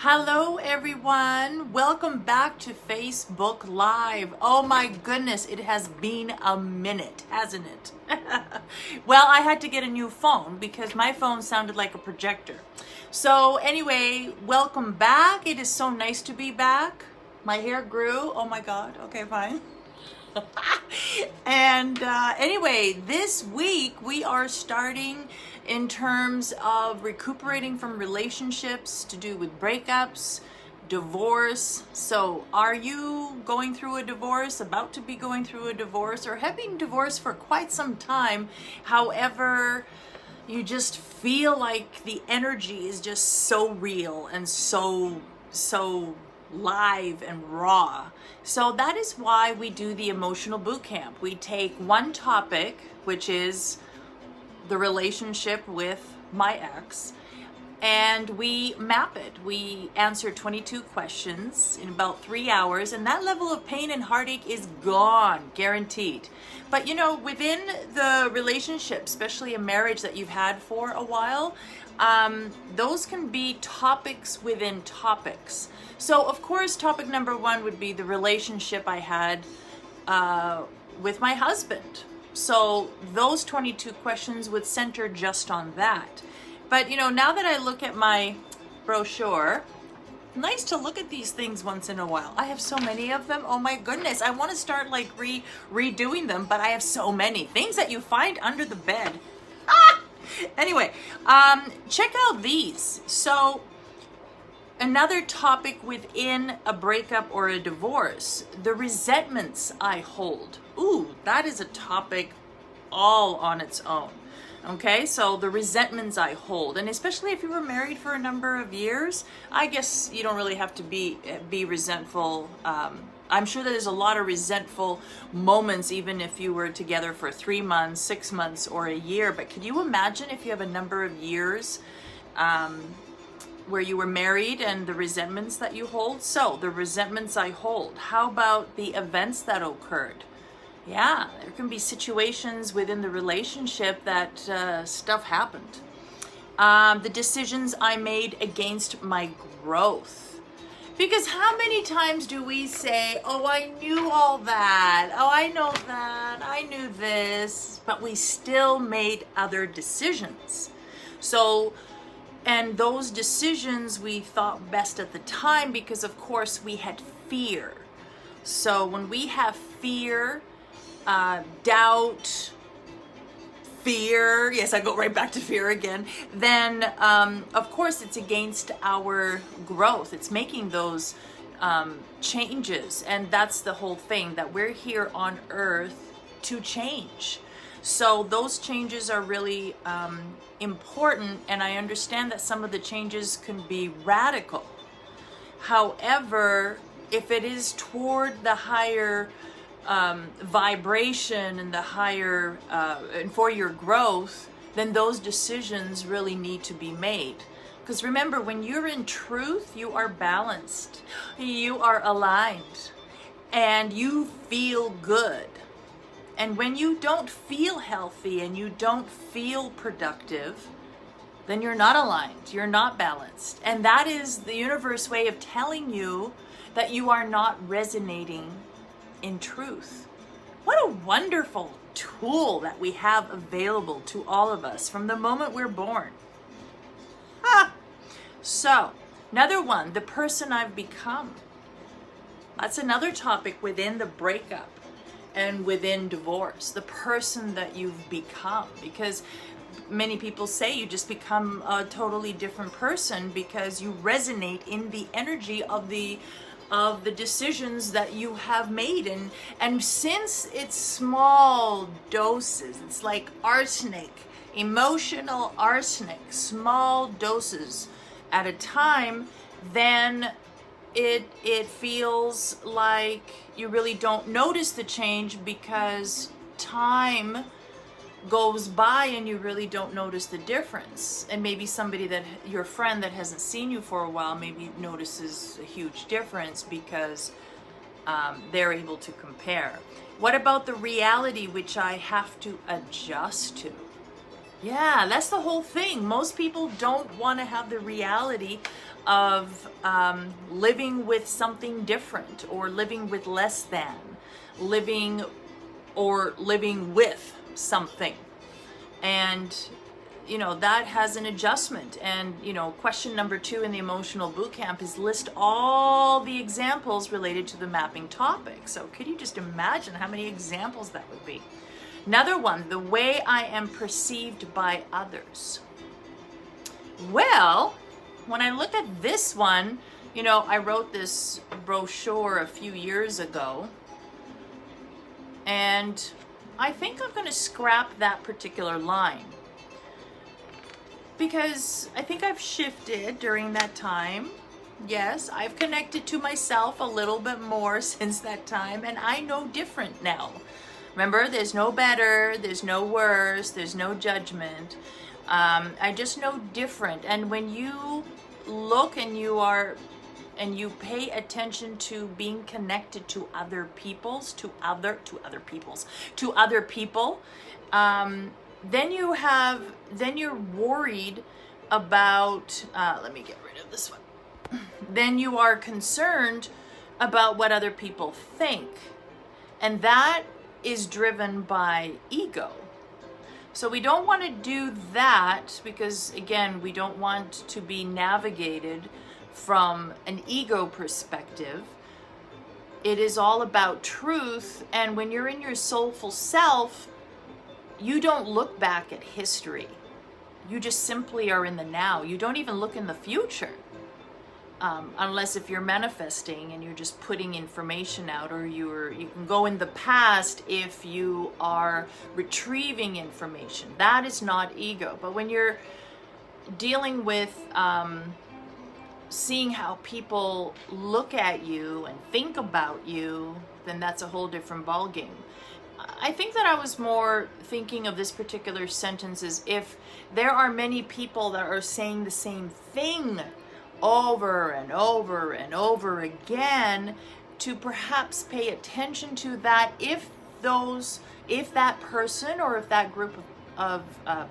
Hello everyone, welcome back to Facebook Live. Oh my goodness, it has been a minute, hasn't it? Well, I had to get a new phone because my phone sounded like a projector. So anyway, welcome back. It is so nice to be back. My hair grew. Oh my God. Okay, fine. And anyway, this week we are starting in terms of recuperating from relationships to do with breakups, divorce. So are you going through a divorce, about to be going through a divorce, or have been divorced for quite some time? However, you just feel like the energy is just so real and so live and raw. So that is why we do the emotional boot camp. We take one topic, which is the relationship with my ex, and we map it. We answer 22 questions in about 3 hours, and that level of pain and heartache is gone, guaranteed. But you know, within the relationship, especially a marriage that you've had for a while, those can be topics within topics. So of course, topic number one would be the relationship I had with my husband. So those 22 questions would center just on that. But you know, now that I look at my brochure, nice to look at these things once in a while. I have so many of them. Oh my goodness. I want to start like redoing them, but I have so many things that you find under the bed. Anyway, check out these. So another topic within a breakup or a divorce, the resentments I hold. Ooh, that is a topic all on its own. Okay, so the resentments I hold, and especially if you were married for a number of years, I guess you don't really have to be resentful. I'm sure that there's a lot of resentful moments, even if you were together for 3 months, 6 months, or a year. But could you imagine if you have a number of years where you were married and the resentments that you hold? So the resentments I hold. How about the events that occurred? Yeah, there can be situations within the relationship that stuff happened. The decisions I made against my growth. Because how many times do we say, oh, I knew all that. Oh, I know that. I knew this. But we still made other decisions. So, and those decisions we thought best at the time because, of course, we had fear. So when we have fear, doubt, fear, yes, I go right back to fear again, then of course it's against our growth. It's making those changes, and that's the whole thing, that we're here on earth to change. So those changes are really important, and I understand that some of the changes can be radical. However, if it is toward the higher vibration and the higher and for your growth, then those decisions really need to be made. Because remember, when you're in truth, you are balanced, you are aligned, and you feel good. And when you don't feel healthy and you don't feel productive, then you're not aligned, you're not balanced. And that is the universe way of telling you that you are not resonating in truth. What a wonderful tool that we have available to all of us from the moment we're born. So, another one, the person I've become. That's another topic within the breakup and within divorce, the person that you've become. Because many people say you just become a totally different person because you resonate in the energy of the decisions that you have made. And since it's small doses, it's like arsenic, emotional arsenic, small doses at a time, then it feels like you really don't notice the change because time goes by and you really don't notice the difference. And maybe somebody that, your friend that hasn't seen you for a while, maybe notices a huge difference because they're able to compare. What about the reality which I have to adjust to? Yeah, that's the whole thing. Most people don't want to have the reality of living with something different, or living with less than, living or living with something. And that has an adjustment. And question number 2 in the emotional boot camp is list all the examples related to the mapping topic. So could you just imagine how many examples that would be? Another one, the way I am perceived by others. Well, when I look at this one, I wrote this brochure a few years ago, and I think I'm going to scrap that particular line, because I think I've shifted during that time. Yes, I've connected to myself a little bit more since that time, and I know different now. Remember, there's no better, there's no worse, there's no judgment. I just know different. And when you look and you pay attention to being connected to other people, then you're worried about, let me get rid of this one. Then you are concerned about what other people think. And that is driven by ego. So we don't want to do that, because again, we don't want to be navigated from an ego perspective. It is all about truth. And when you're in your soulful self, you don't look back at history. You just simply are in the now. You don't even look in the future. Unless if you're manifesting and you're just putting information out, or you can go in the past if you are retrieving information. That is not ego. But when you're dealing with seeing how people look at you and think about you, then that's a whole different ballgame. I think that I was more thinking of this particular sentence as if there are many people that are saying the same thing over and over and over again, to perhaps pay attention to that, if that person or if that group of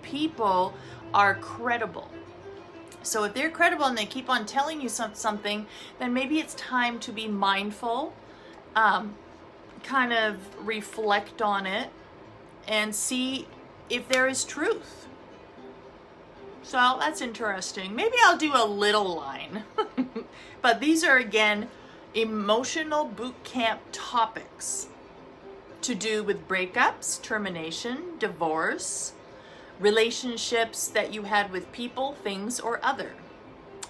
people are credible. So if they're credible and they keep on telling you something, then maybe it's time to be mindful, kind of reflect on it and see if there is truth. So that's interesting. Maybe I'll do a little line. But these are, again, emotional boot camp topics to do with breakups, termination, divorce, relationships that you had with people, things, or other.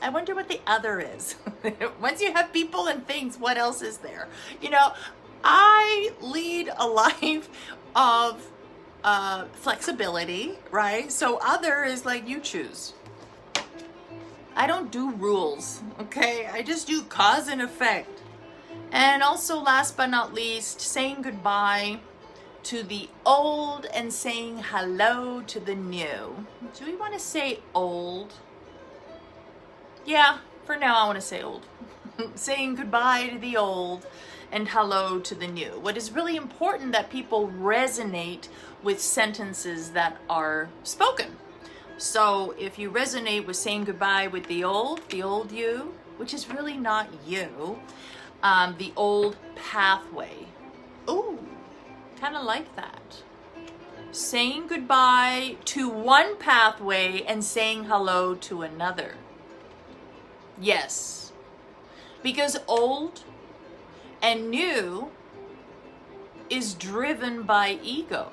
I wonder what the other is. Once you have people and things, what else is there? I lead a life of flexibility, right? So other is like you choose. I don't do rules, okay? I just do cause and effect. And also, last but not least, saying goodbye to the old and saying hello to the new. Do we want to say old? Yeah, for now I want to say old. Saying goodbye to the old and hello to the new. What is really important that people resonate with sentences that are spoken. So if you resonate with saying goodbye with the old you, which is really not you, the old pathway. Ooh, kind of like that. Saying goodbye to one pathway and saying hello to another. Yes, because old and new is driven by ego.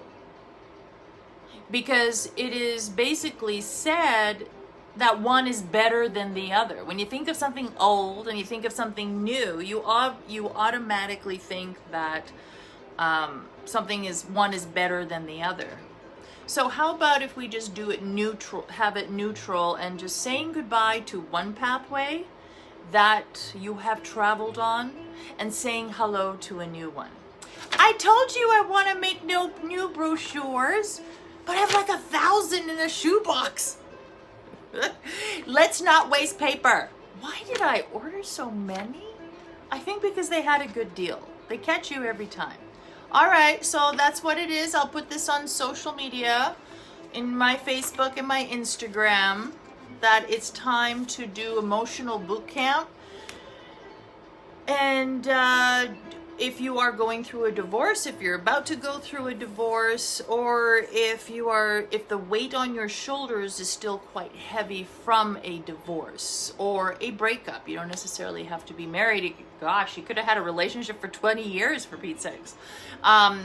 Because it is basically said that one is better than the other. When you think of something old and you think of something new, you automatically think that one is better than the other. So how about if we just do it neutral, have it neutral, and just saying goodbye to one pathway that you have traveled on and saying hello to a new one. I told you I want to make new brochures, but I have like 1,000 in a shoebox. Let's not waste paper. Why did I order so many? I think because they had a good deal. They catch you every time. All right, so that's what it is. I'll put this on social media. in my Facebook and my Instagram that it's time to do emotional boot camp. And if you are going through a divorce, if you're about to go through a divorce, or if the weight on your shoulders is still quite heavy from a divorce or a breakup, you don't necessarily have to be married. Gosh, you could have had a relationship for 20 years, for Pete's sakes.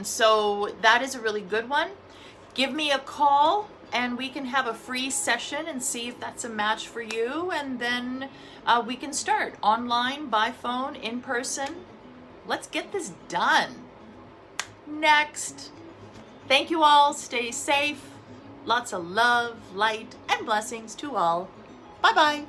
So that is a really good one. Give me a call and we can have a free session and see if that's a match for you. And then we can start online, by phone, in person. Let's get this done. Next. Thank you all. Stay safe. Lots of love, light, and blessings to all. Bye-bye.